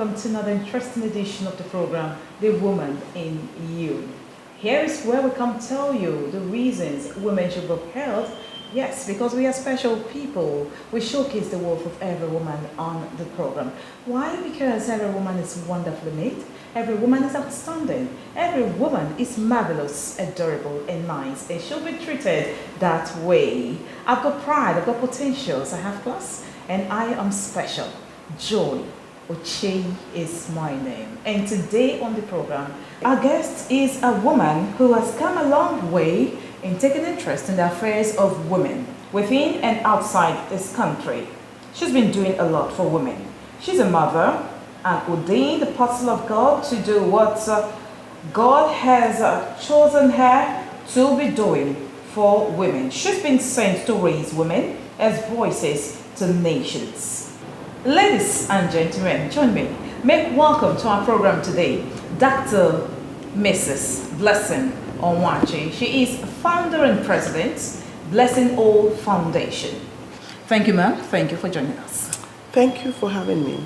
welcome to another interesting edition of the program, The Woman in You. Here is where we come tell you the reasons women should be upheld. Yes, because we are special people. We showcase the worth of every woman on the program. Why? Because every woman is wonderfully made. Every woman is outstanding. Every woman is marvelous, adorable, and nice. And should be treated that way. I've got pride, I've got potentials, I have class, and I am special. Joy Oche is my name. And today on the program, our guest is a woman who has come a long way in taking interest in the affairs of women within and outside this country. She's been doing a lot for women. She's a mother, an ordained apostle of God to do what God has chosen her to be doing for women. She's been sent to raise women as voices to nations. Ladies and gentlemen, join me. Make welcome to our program today, Dr. Mrs. Blessing Onwuachi. She is founder and president, Blessing All Foundation. Thank you, ma'am. Thank you for joining us. Thank you for having me.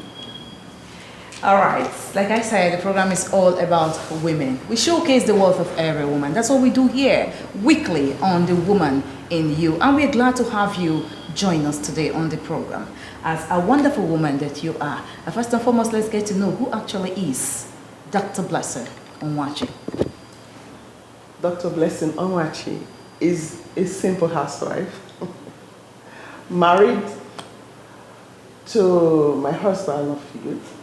All right, like I said, the program is all about women. We showcase the worth of every woman. That's what we do here weekly on The Woman in You. And we're glad to have you join us today on the program as a wonderful woman that you are. First and foremost, let's get to know who actually is Dr. Blessing Onwuachi. Dr. Blessing Onwuachi is a simple housewife, married to my husband of youth,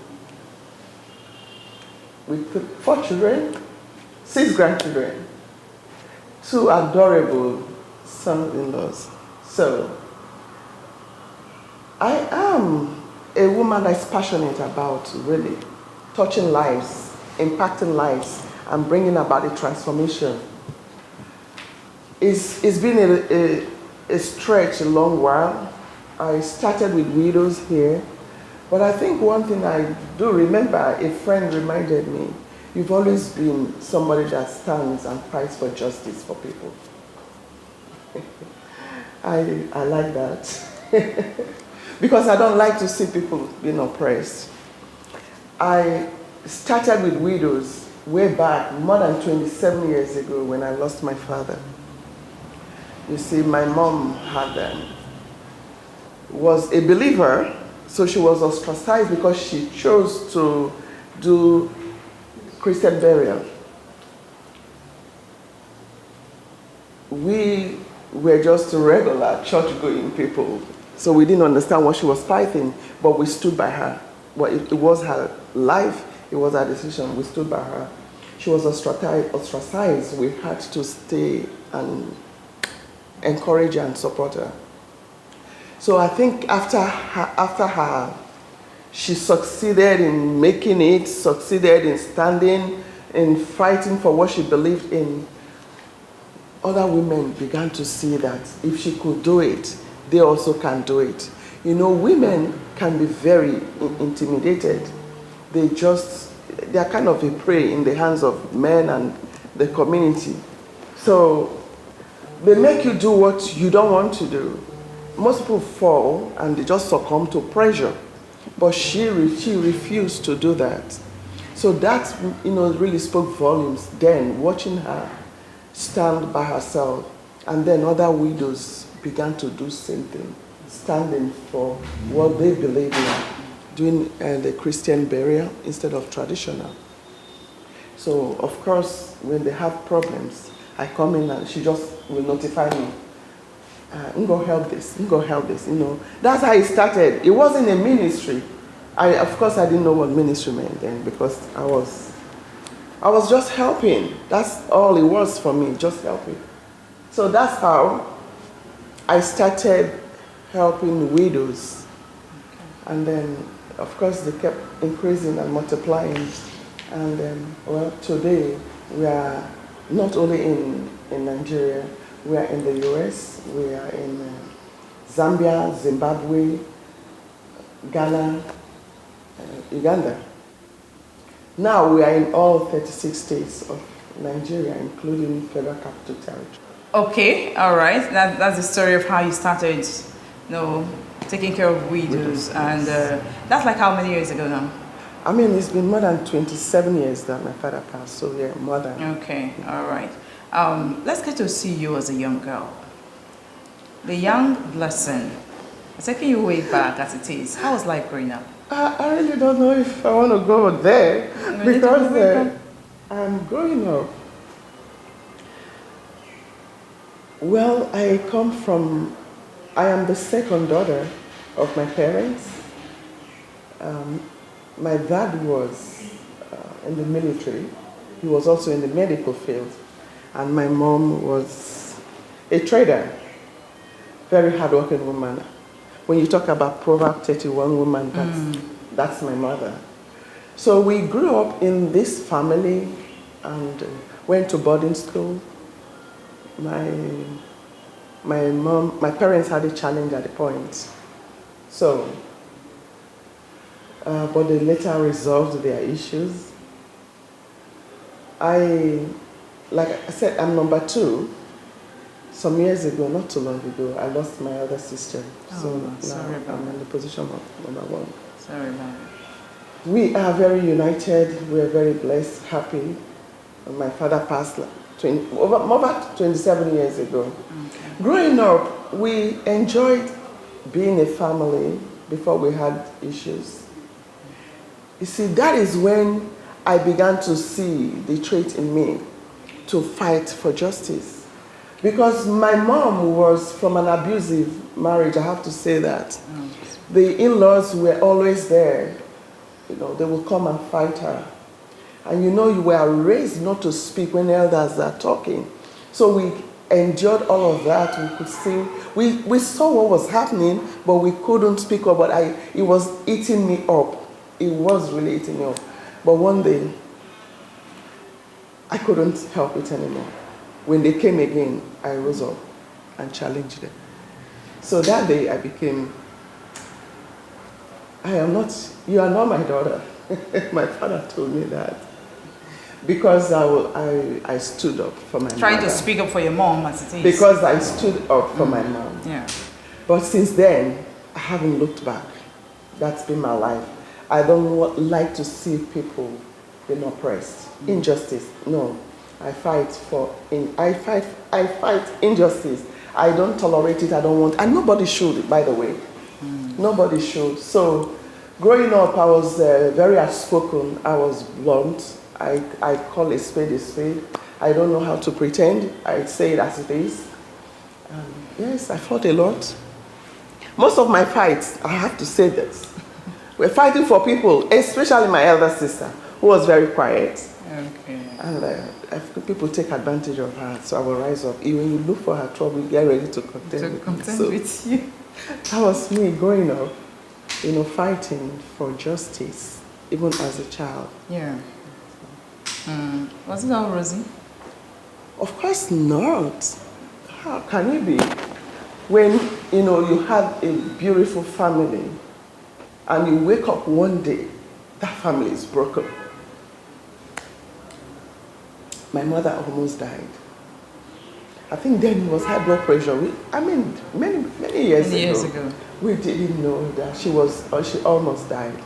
with 4 children, 6 grandchildren, 2 adorable sons-in-laws. So, I am a woman that's passionate about really touching lives, impacting lives, and bringing about a transformation. It's been a stretch, a long while. I started with widows here, but I think one thing I do remember, a friend reminded me, you've always been somebody that stands and fights for justice for people. I like that. Because I don't like to see people being oppressed. I started with widows way back, more than 27 years ago when I lost my father. You see, my mom was a believer, so she was ostracized because she chose to do Christian burial. We were just regular church-going people, so we didn't understand what she was fighting, but we stood by her. Well, it was her life, it was her decision, we stood by her. She was ostracized. We had to stay and encourage her and support her. So I think after her, she succeeded in making it, succeeded in standing, in fighting for what she believed in. Other women began to see that if she could do it, they also can do it. You know, women can be very intimidated. They're kind of a prey in the hands of men and the community. So they make you do what you don't want to do. Most people fall and they just succumb to pressure. But she refused to do that. So that, really spoke volumes then, watching her stand by herself. And then other widows began to do the same thing, standing for what they believe in, doing the Christian burial instead of traditional. So, of course, when they have problems, I come in and she just will notify me. Go help this, go help this, That's how it started. It wasn't a ministry. Of course, I didn't know what ministry meant then because I was just helping. That's all it was for me, just helping. So that's how I started helping widows. And then, of course, they kept increasing and multiplying. And today we are not only in Nigeria, we are in the US, we are in Zambia, Zimbabwe, Ghana, Uganda. Now we are in all 36 states of Nigeria, including Federal Capital Territory. Okay, all right. That's the story of how you started, taking care of widows. And that's like how many years ago now? I mean, it's been more than 27 years that my father passed, so yeah, more than. Okay, all right. Let's get to see you as a young girl. The young Blessing. Taking you way back as it is. How was life growing up? I really don't know if I want to go there because I'm growing up. Well, I am the second daughter of my parents. My dad was in the military. He was also in the medical field. And my mom was a trader, very hardworking woman. When you talk about Proverb 31 woman, that's my mother. So we grew up in this family and went to boarding school. My parents had a challenge at the point. So, but they later resolved their issues. Like I said, I'm number 2. Some years ago, not too long ago, I lost my other sister. So now I'm in the position of number 1. Sorry about it. We are very united. We are very blessed, happy. My father passed over 27 years ago. Okay. Growing up, we enjoyed being a family before we had issues. You see, that is when I began to see the trait in me to fight for justice. Because my mom was from an abusive marriage, I have to say that. The in-laws were always there. You know, they would come and fight her. And you know, you were raised not to speak when elders are talking. So we endured all of that. We could see, we saw what was happening, but we couldn't speak up. But it was eating me up. It was really eating me up. But one day, I couldn't help it anymore. When they came again, I rose up and challenged them. So that day I became, you are not my daughter. My father told me that. Because I stood up for my mom. Trying to speak up for your mom as it is. Because I stood up for my mom. Yeah. But since then, I haven't looked back. That's been my life. I don't like to see people being oppressed. Injustice, no. I fight injustice. I don't tolerate it, I don't want, and nobody should, by the way. Nobody should. So, growing up, I was very outspoken. I was blunt. I call a spade a spade. I don't know how to pretend. I say it as it is. Yes, I fought a lot. Most of my fights, I have to say this, we're fighting for people, especially my elder sister, who was very quiet. Okay. And people take advantage of her, so I will rise up. When you look for her trouble, get ready to contend with you. That was me growing up, you know, fighting for justice, even as a child. Yeah. Was it all rosy? Of course not. How can it be? When, you know, you have a beautiful family and you wake up one day, that family is broken. My mother almost died. I think then it was high blood pressure. Many years ago. We didn't know that she almost died.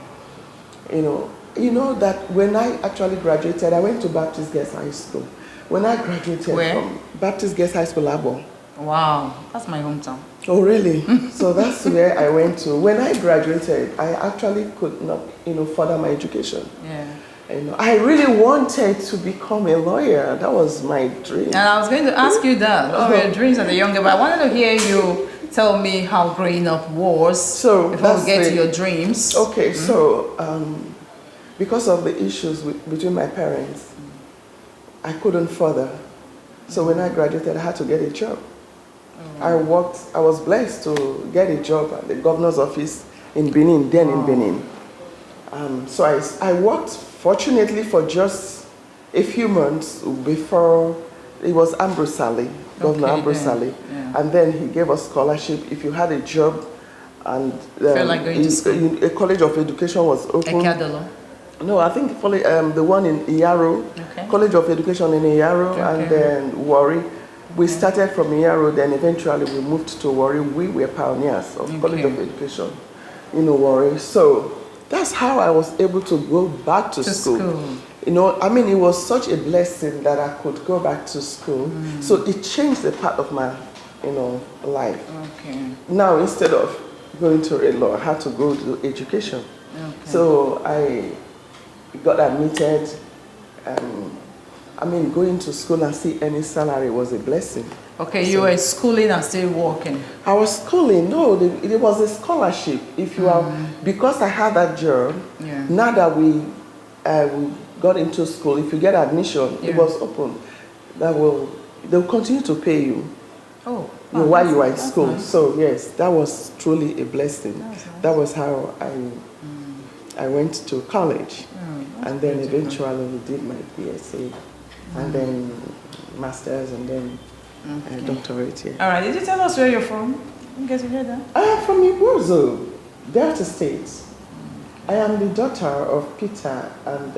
You know that when I actually graduated, I went to Baptist Girls High School. When I graduated from Baptist Girls High School, Labo. Wow, that's my hometown. Oh, really? So that's where I went to. When I graduated, I actually could not, further my education. Yeah. I really wanted to become a lawyer. That was my dream. And I was going to ask you that. What were your dreams as a younger, but I wanted to hear you tell me how growing up was before we get to your dreams. Okay, so because of the issues between my parents, I couldn't further. So when I graduated, I had to get a job. I was blessed to get a job at the governor's office in Benin, in Benin. So I worked, fortunately, for just a few months before it was Ambrose Sali, Governor Ambrose Sali. Yeah. And then he gave us scholarship. If you had a job and like going to school. A college of education was open. Ekadolo. No, I think the one in Iyaro, College of Education in Iyaro, and then Warri. We started from Iyaro, then eventually we moved to Warri. We were pioneers of College of Education in Warri. So that's how I was able to go back to school. You know, I mean, it was such a blessing that I could go back to school. So it changed the part of my, you know, life. Okay. Now, instead of going to a law, I had to go to education. Okay. So I got admitted. I mean, going to school and see any salary was a blessing. Okay, you were schooling and still working. I was schooling. No, it was a scholarship. If you are, because I had that job. Yeah. Now that we got into school, if you get admission, it was open. They'll continue to pay you. Oh. While you are in school. Nice. So yes, that was truly a blessing. Nice. That was how I went to college, and then eventually did my BSc, and then masters, and then doctorate. Yeah. All right. Did you tell us where you're from? In case you heard that. I am from Igbozo, Delta State. I am the daughter of Peter and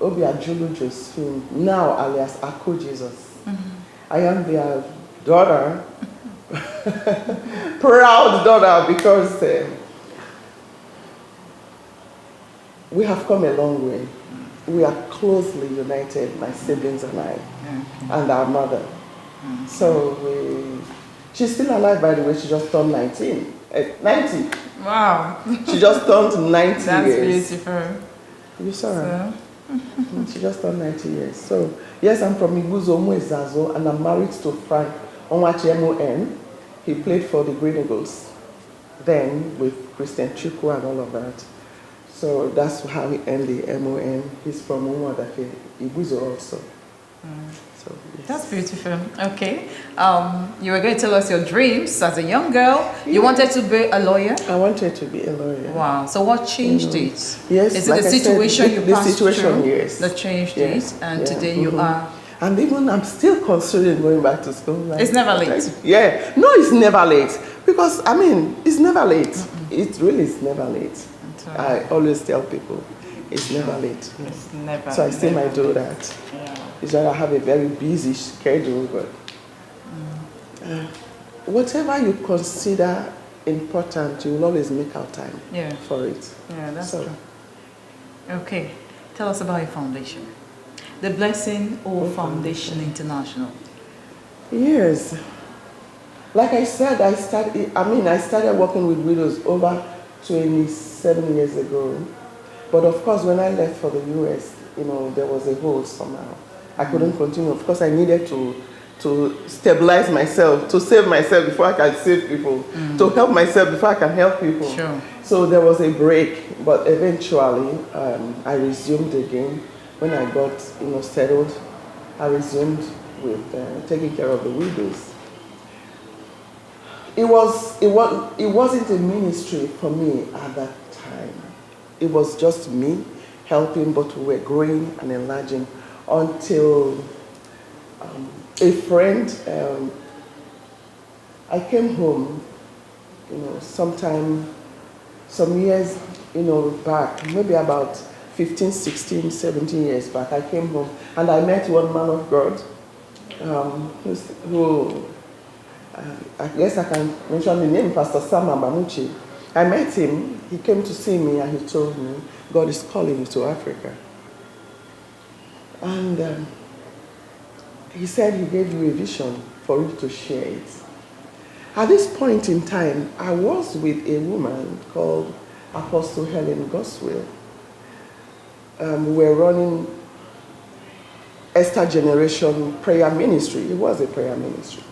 Obiajulu Josephine, now alias Aku Jesus. I am their daughter, proud daughter, because we have come a long way. We are closely united, my siblings and I, and our mother. So she's still alive, by the way. She just turned 90. Wow. She just turned 90 That's years. beautiful. You saw her? She just turned 90 years. So, yes, I'm from Igbuzo Umuezazo, and I'm married to Frank Onwachi MON. He played for the Green Eagles, then with Christian Chukwu and all of that. So that's how we end the MON. He's from Umuadafe, Igbuzo also. So, yes. That's beautiful. Okay. You were going to tell us your dreams as a young girl. You wanted to be a lawyer? I wanted to be a lawyer. Wow. So what changed it? Yes, is it like the I situation said, you passed situation, through yes. that changed it? And today you are... And even I'm still considering going back to school. Like, it's never late. Yeah. No, it's never late. Because, I mean, it's never late. It really is never late. I always tell people, it's never late. It's never. So I still might do that. Yeah. It's that I have a very busy schedule, but whatever you consider important, you will always make out time for it. Yeah, that's true. Okay. Tell us about your foundation. The Blessing All Foundation International. Yes. Like I said, I started working with widows over 27 years ago. But of course, when I left for the US, you know, there was a hole somehow. I couldn't continue. Of course, I needed to stabilize myself, to save myself before I can save people, to help myself before I can help people. Sure. So there was a break, but eventually I resumed again. When I got, you know, settled, I resumed with taking care of the widows. It wasn't a ministry for me at that time. It was just me helping, but we were growing and enlarging until a friend, I came home, you know, some years, you know, back, maybe about 15, 16, 17 years back. I came home and I met one man of God who I guess I can mention the name, Pastor Sam Abamuchi. I met him, he came to see me and he told me, God is calling you to Africa. And he said he gave you a vision for you to share it. At this point in time, I was with a woman called Apostle Helen Goswell. We were running Esther Generation Prayer Ministry. It was a prayer ministry.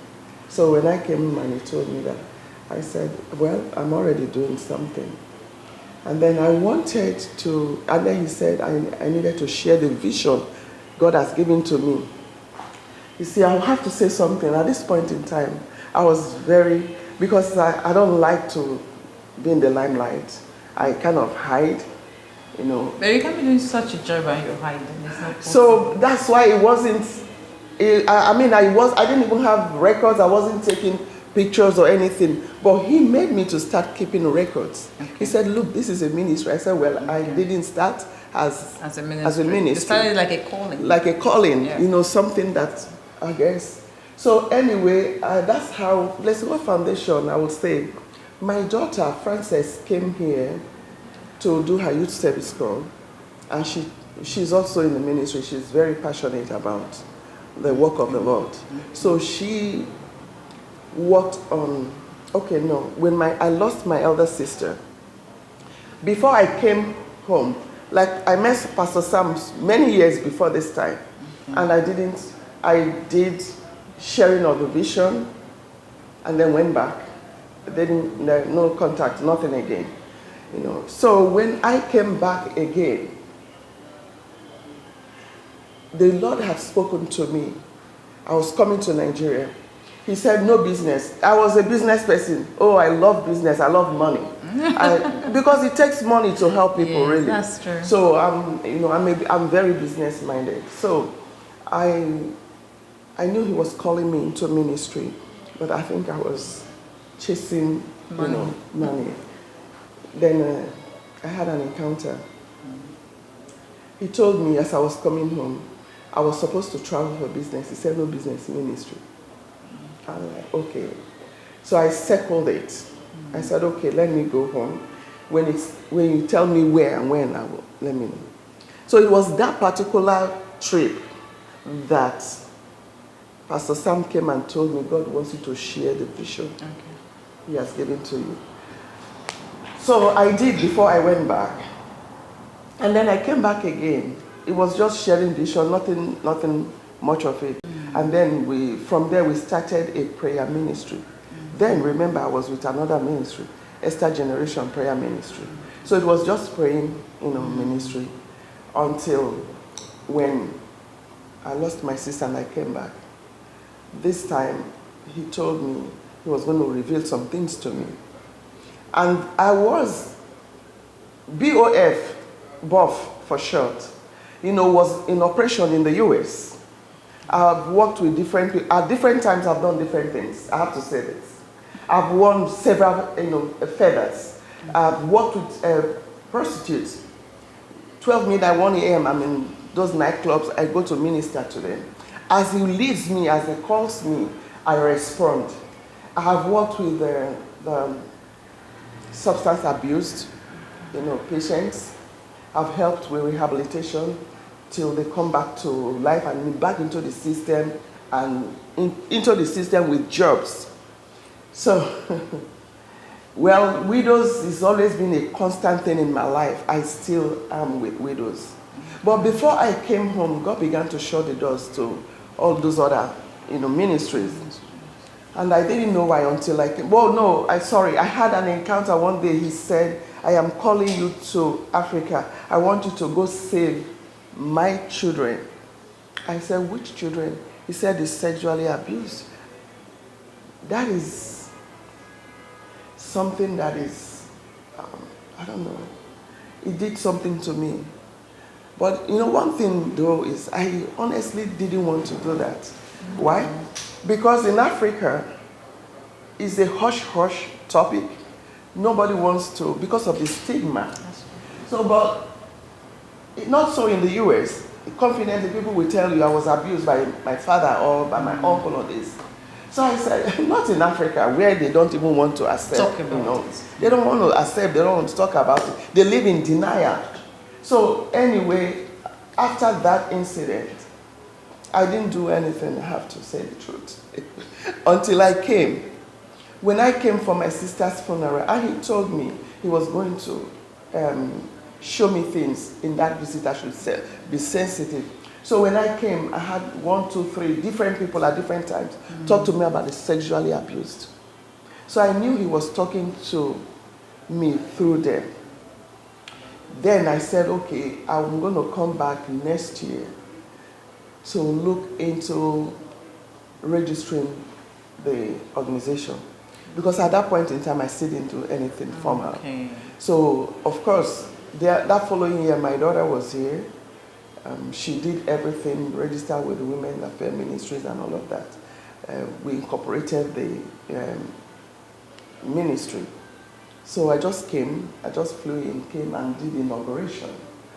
So when I came and he told me that, I said, well, I'm already doing something. And then I wanted to, and then he said I needed to share the vision God has given to me. You see, I'll have to say something. At this point in time, I was very, because I don't like to be in the limelight. I kind of hide, you know. But you can't be doing such a job and you're hiding. It's not possible. So that's why it wasn't, I didn't even have records. I wasn't taking pictures or anything. But he made me to start keeping records. Okay. He said, look, this is a ministry. I said, well, I didn't start as a ministry. You started like a calling. Like a calling, you know, something that, I guess. So anyway, that's how Blessing All Foundation, I would say, My daughter, Frances, came here to do her youth service corps, and she's also in the ministry. She's very passionate about the work of the Lord. So she worked on, when I lost my elder sister, before I came home, like I met Pastor Sam many years before this time, and I did sharing of the vision, and then went back. No contact, nothing again. So when I came back again, the Lord had spoken to me. I was coming to Nigeria. He said, no business. I was a business person. Oh, I love business. I love money. Because it takes money to help people, really. That's true. So I'm very business minded. So I knew he was calling me into ministry, but I think I was chasing money. Then I had an encounter. He told me as I was coming home, I was supposed to travel for business. He said, no business, ministry. I'm like, okay. So I circled it. I said, okay, let me go home. When you tell me where and when, let me know. So it was that particular trip that Pastor Sam came and told me, God wants you to share the vision He has given to you. So I did before I went back. And then I came back again. It was just sharing vision, nothing much of it. And then from there we started a prayer ministry. Then remember I was with another ministry, Esther Generation Prayer Ministry. So it was just praying, ministry until when I lost my sister and I came back. This time he told me he was going to reveal some things to me. And I was BOF for short, was in operation in the US. I've worked with different people. At different times I've done different things. I have to say this. I've won several feathers. I've worked with prostitutes. 12 midnight, 1 a.m. I'm in those nightclubs. I go to minister to them. As he leads me, as he calls me, I respond. I have worked with the substance abused, patients. I've helped with rehabilitation till they come back to life and back into the system and into the system with jobs. So, well, widows has always been a constant thing in my life. I still am with widows. But before I came home, God began to shut the doors to all those other, ministries. And I didn't know why until I came. Well, no, I had an encounter one day. He said, I am calling you to Africa. I want you to go save my children. I said, which children? He said, is sexually abused. That is something that is, I don't know. It did something to me. But one thing though is I honestly didn't want to do that. Why? Because in Africa, it's a hush-hush topic. Nobody wants to, because of the stigma. So, but not so in the US. Confidently, people will tell you I was abused by my father or by my uncle or this. So I said, not in Africa, where they don't even want to accept. Talk about it. They don't want to accept, they don't want to talk about it. They live in denial. So anyway, after that incident, I didn't do anything, I have to say the truth, until I came. When I came for my sister's funeral, and he told me he was going to show me things in that visit I should be sensitive. So when I came, I had 1, 2, 3 different people at different times talk to me about the sexually abused. So I knew he was talking to me through them. Then I said, okay, I'm going to come back next year to look into registering the organization. Because at that point in time, I still didn't do anything formal. Okay. So, of course, that following year, my daughter was here. She did everything, registered with the Women Affairs Ministries and all of that. We incorporated the ministry. So I just flew in, came and did the inauguration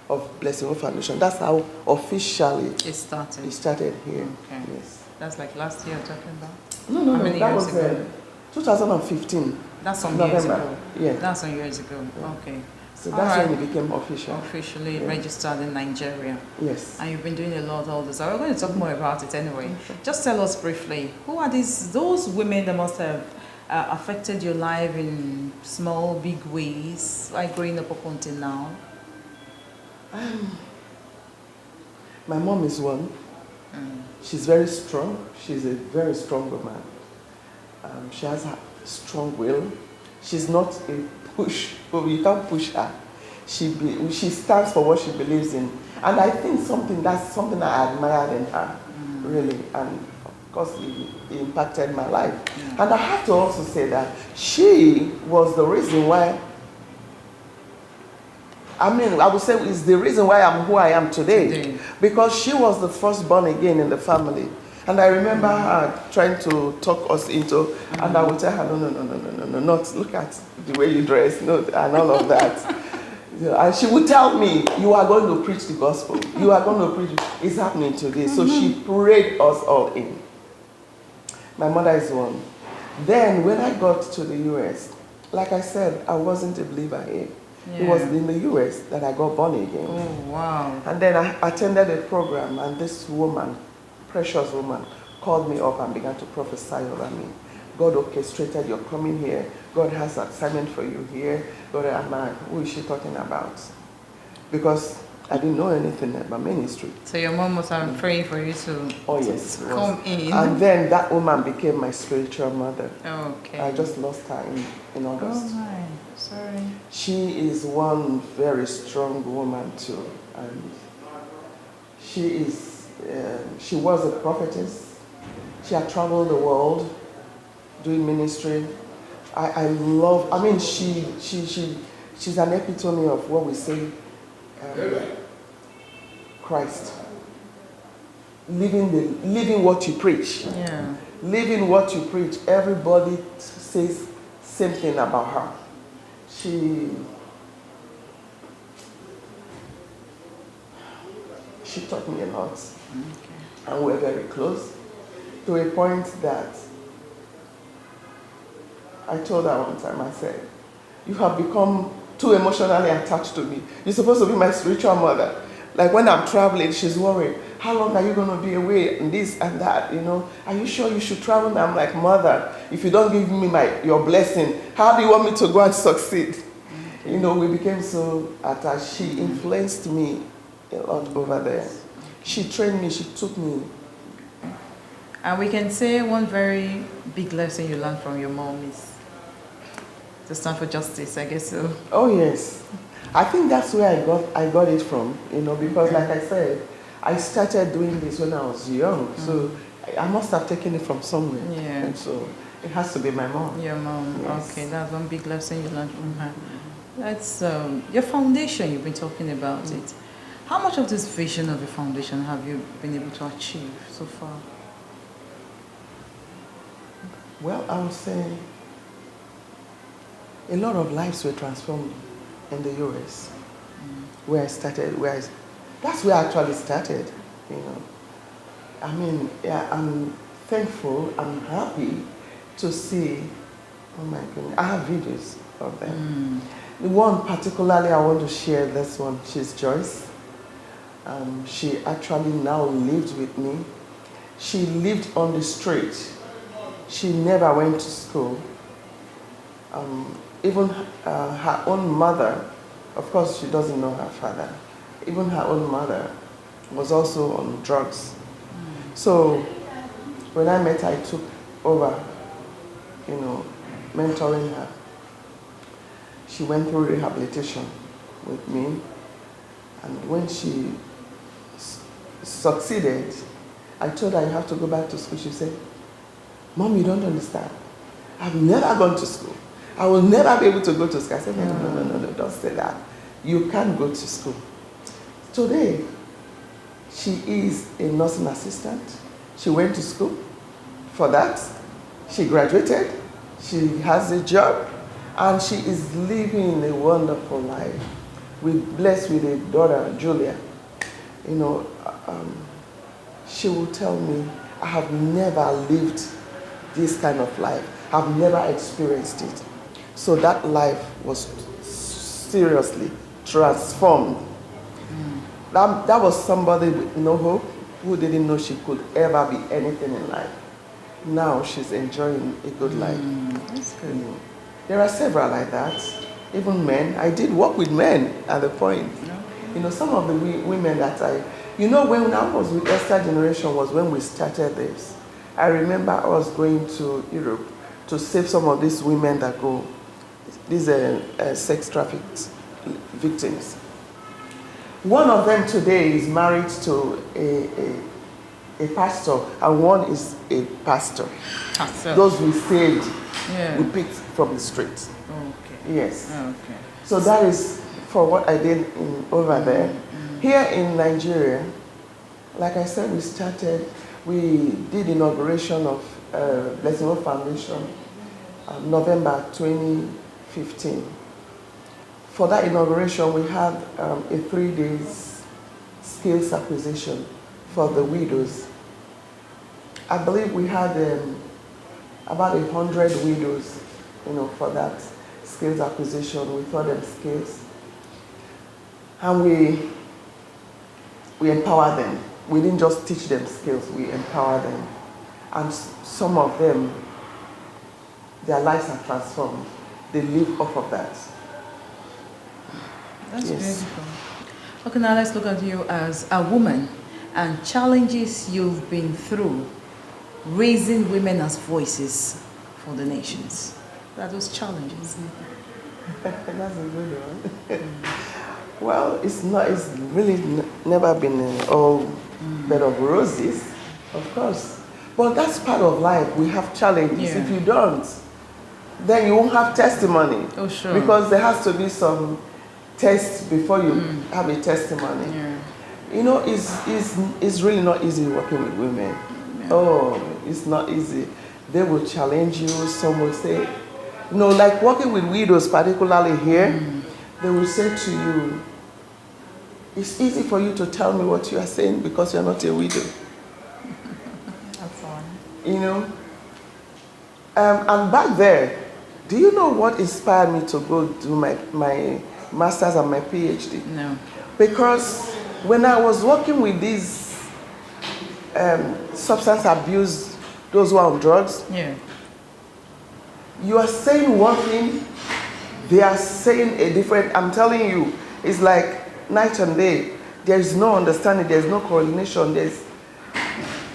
of Blessing Hope Foundation. That's how officially it started here. Okay. Yes. That's like last year talking about? No, that was 2015. That's some years November. ago. Yeah. That's some years ago. Yeah. Okay. So All that's right. when it became official. Officially Yeah. registered in Nigeria. Yes. And you've been doing a lot all this. We're going to talk more about it anyway. Okay. Just tell us briefly, who are those women that must have affected your life in small, big ways, like growing up until now? My mom is one. She's very strong. She's a very strong woman. She has a strong will. She's not a push, but you can't push her. She stands for what she believes in. And I think that's something I admired in her, really. And of course, it impacted my life. Yeah. And I have to also say that she was the reason why, I would say is the reason why I'm who I am today. Because she was the first born again in the family. And I remember her trying to talk us into, and I would tell her, no, not look at the way you dress, no, and all of that. And she would tell me, you are going to preach the gospel. You are going to preach, it's happening today. So she prayed us all in. My mother is one. Then when I got to the US, like I said, I wasn't a believer here. Yeah. It was in the US that I got born again. Oh, wow. And then I attended a program, and this woman, precious woman, called me up and began to prophesy over me. God orchestrated your coming here. God has an assignment for you here. God, I'm like, who is she talking about? Because I didn't know anything about ministry. So your mom must have been praying for you to come in. And then that woman became my spiritual mother. Okay. I just lost her in August. Oh my, sorry. She is one very strong woman too. And she was a prophetess. She had traveled the world doing ministry. She's an epitome of what we say, Christ. Living what you preach. Yeah. Living what you preach. Everybody says same thing about her. She taught me a lot. Okay. And we're very close to a point that I told her one time, I said, you have become too emotionally attached to me. You're supposed to be my spiritual mother. Like when I'm traveling, she's worried. How long are you going to be away and this and that, you know? Are you sure you should travel? And I'm like, mother, if you don't give me your blessing, how do you want me to go and succeed? You know, we became so attached. She influenced me a lot over there. She trained me, she took me. And we can say one very big lesson you learned from your mom is to stand for justice, I guess so. Oh yes. I think that's where I got it from, you know, because like I said, I started doing this when I was young, so I must have taken it from somewhere. Yeah. And so it has to be my mom. Your mom, Yes. Okay, that's one big lesson you learned from her. That's your foundation, you've been talking about it. How much of this vision of your foundation have you been able to achieve so far? Well, I would say a lot of lives were transformed in the US, where I started, that's where I actually started, you know. I mean, yeah, I'm thankful, I'm happy to see, oh my goodness, I have videos of them. The one particularly I want to share, this one, she's Joyce. She actually now lives with me. She lived on the street. She never went to school. Even her own mother, of course she doesn't know her father, even her own mother was also on drugs. So when I met her, I took over, you know, mentoring her. She went through rehabilitation with me, and when she succeeded, I told her, you have to go back to school. She said, Mom, you don't understand. I've never gone to school. I will never be able to go to school. I said, no, don't say that. You can't go to school. Today, she is a nursing assistant. She went to school for that. She graduated. She has a job. And she is living a wonderful life. We're blessed with a daughter, Julia. You know, she will tell me, I have never lived this kind of life. I've never experienced it. So that life was seriously transformed. That was somebody with no hope, who didn't know she could ever be anything in life. Now she's enjoying a good life. That's good. There are several like that. Even men. I did work with men at the point. Some of the women that when I was with Esther Generation was when we started this. I remember I was going to Europe to save some of these women that go, these sex trafficked victims. One of them today is married to a pastor, and one is a pastor. Those we saved, we picked from the streets. Okay. Yes. Okay. So that is for what I did over there. Here in Nigeria, like I said, we did inauguration of Blessing Hope Foundation, November 2015. For that inauguration, we had a 3 days skills acquisition for the widows. I believe we had about 100 widows, for that skills acquisition. We taught them skills, and we empowered them. We didn't just teach them skills; we empowered them, and some of them, their lives are transformed. They live off of that. That's beautiful. Okay, now let's look at you as a woman and challenges you've been through raising women as voices for the nations. What are those challenges? That's a good one. Well, it's really never been all bed of roses, of course. But that's part of life. We have challenges. If you don't, then you won't have testimony. Oh, sure. Because there has to be some test before you have a testimony. It's really not easy working with women. Oh, it's not easy. They will challenge you. Some will say, like working with widows, particularly here, they will say to you, it's easy for you to tell me what you are saying because you're not a widow. That's fun. And back there, do you know what inspired me to go do my master's and my PhD? No. Because when I was working with these substance abuse, those who are on drugs, you are saying one thing, they are saying a different. I'm telling you, it's like night and day. There is no understanding, there's no coordination.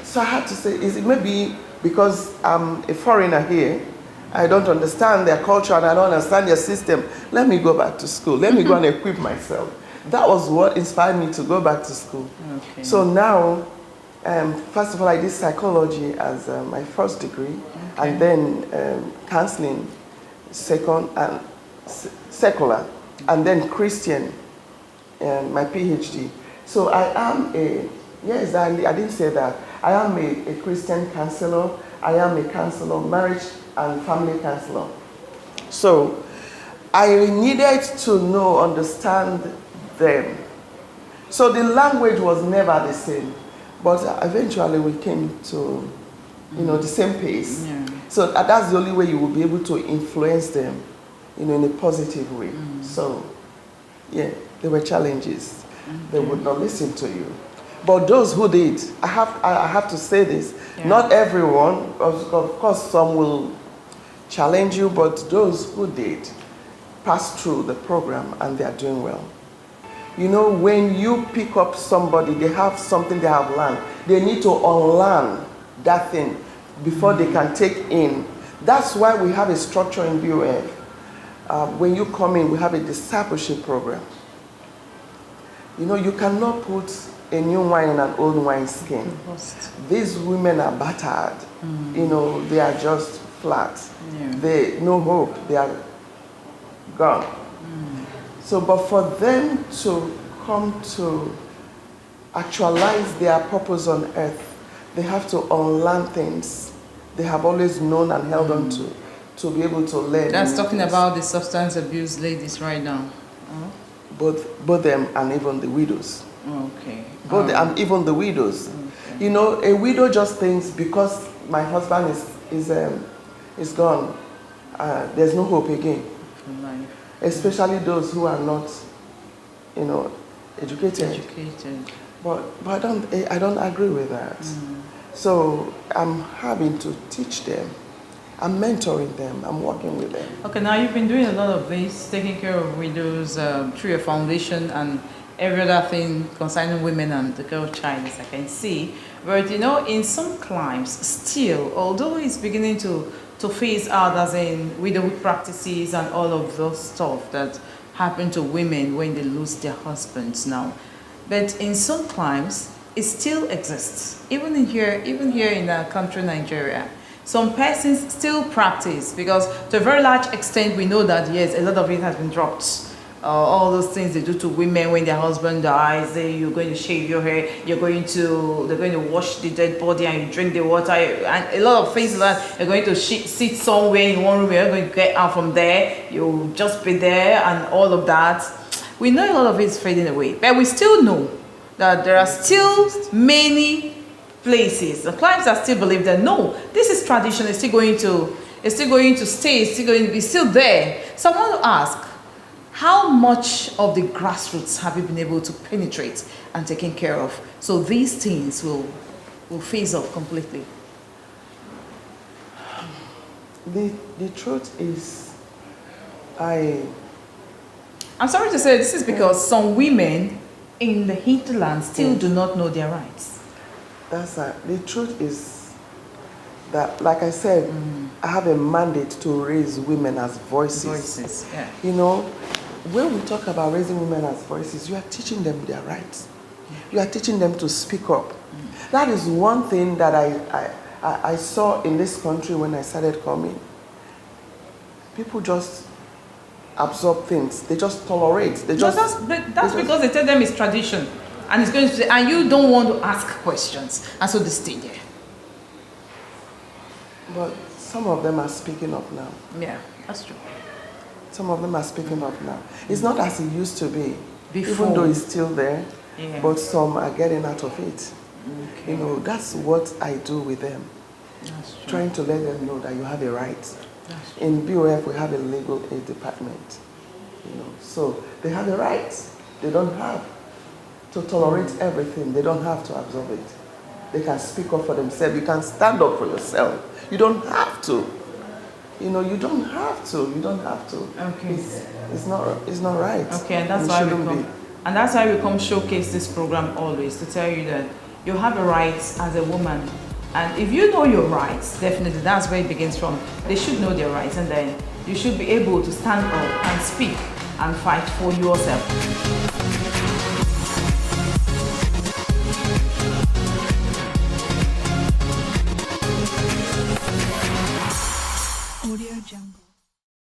So I had to say, is it maybe because I'm a foreigner here, I don't understand their culture and I don't understand their system. Let me go back to school. Let me go and equip myself. That was what inspired me to go back to school. Okay. So now, first of all, I did psychology as my first degree, and then counseling second, and secular, and then Christian, my PhD. So I am I didn't say that. I am a Christian counselor. I am a counselor, marriage and family counselor. So I needed to understand them. So the language was never the same, but eventually we came to, the same pace. So that's the only way you will be able to influence them, in a positive way. So, there were challenges. They would not listen to you. But those who did, I have to say this, not everyone, of course some will challenge you, but those who did pass through the program and they are doing well. When you pick up somebody, they have something they have learned. They need to unlearn that thing before they can take in. That's why we have a structure in BOF. When you come in, we have a discipleship program. You cannot put a new wine in an old wine skin. These women are battered. They are just flat. They no hope. They are gone. So, but for them to come to actualize their purpose on earth, they have to unlearn things they have always known and held on to be able to learn. That's talking about the substance abuse ladies right now. Both them and even the widows. Okay. And even the widows. Okay. A widow just thinks because my husband is gone, there's no hope again. From life. Especially those who are not, educated. But I don't agree with that. So I'm having to teach them. I'm mentoring them. I'm working with them. Okay, now you've been doing a lot of this, taking care of widows through your foundation and every other thing concerning women and the girl child, as I can see. But in some climes, still, although it's beginning to phase out, as in widowhood practices and all of those stuff that happen to women when they lose their husbands now. But in some climes, it still exists. Even here in our country, Nigeria, some persons still practice, because to a very large extent, we know that yes, a lot of it has been dropped. All those things they do to women when their husband dies, you're going to shave your hair, they're going to wash the dead body and you drink the water, and a lot of things like that. You're going to sit somewhere in one room, you're not going to get out from there, you'll just be there and all of that. We know a lot of it's fading away, but we still know that there are still many places, the clients that still believe that no, this is tradition, it's still going to stay, it's still there. So I want to ask, how much of the grassroots have you been able to penetrate and taken care of so these things will phase off completely? The truth is, I'm sorry to say this is because some women in the hinterland still do not know their rights. The truth is that, like I said, I have a mandate to raise women as voices. Yeah. When we talk about raising women as voices, you are teaching them their rights. You are teaching them to speak up. That is one thing that I saw in this country when I started coming. People just absorb things. They just tolerate. That's because they tell them it's tradition. And it's going to say, and you don't want to ask questions. And so they stay there. But some of them are speaking up now. Yeah, that's true. Some of them are speaking up now. It's not as it used to be, before, even though it's still there, yeah. But some are getting out of it. Okay. That's what I do with them. That's true. Trying to let them know that you have a right. That's true. In BOF, we have a legal aid department. So they have a right. They don't have to tolerate everything. They don't have to absorb it. They can speak up for themselves. You can stand up for yourself. You don't have to. You don't have to. You don't have to. Okay. It's not right. Okay, and that's why we come showcase this program always, to tell you that you have a right as a woman. And if you know your rights, definitely that's where it begins from. They should know their rights, and then you should be able to stand up and speak and fight for yourself.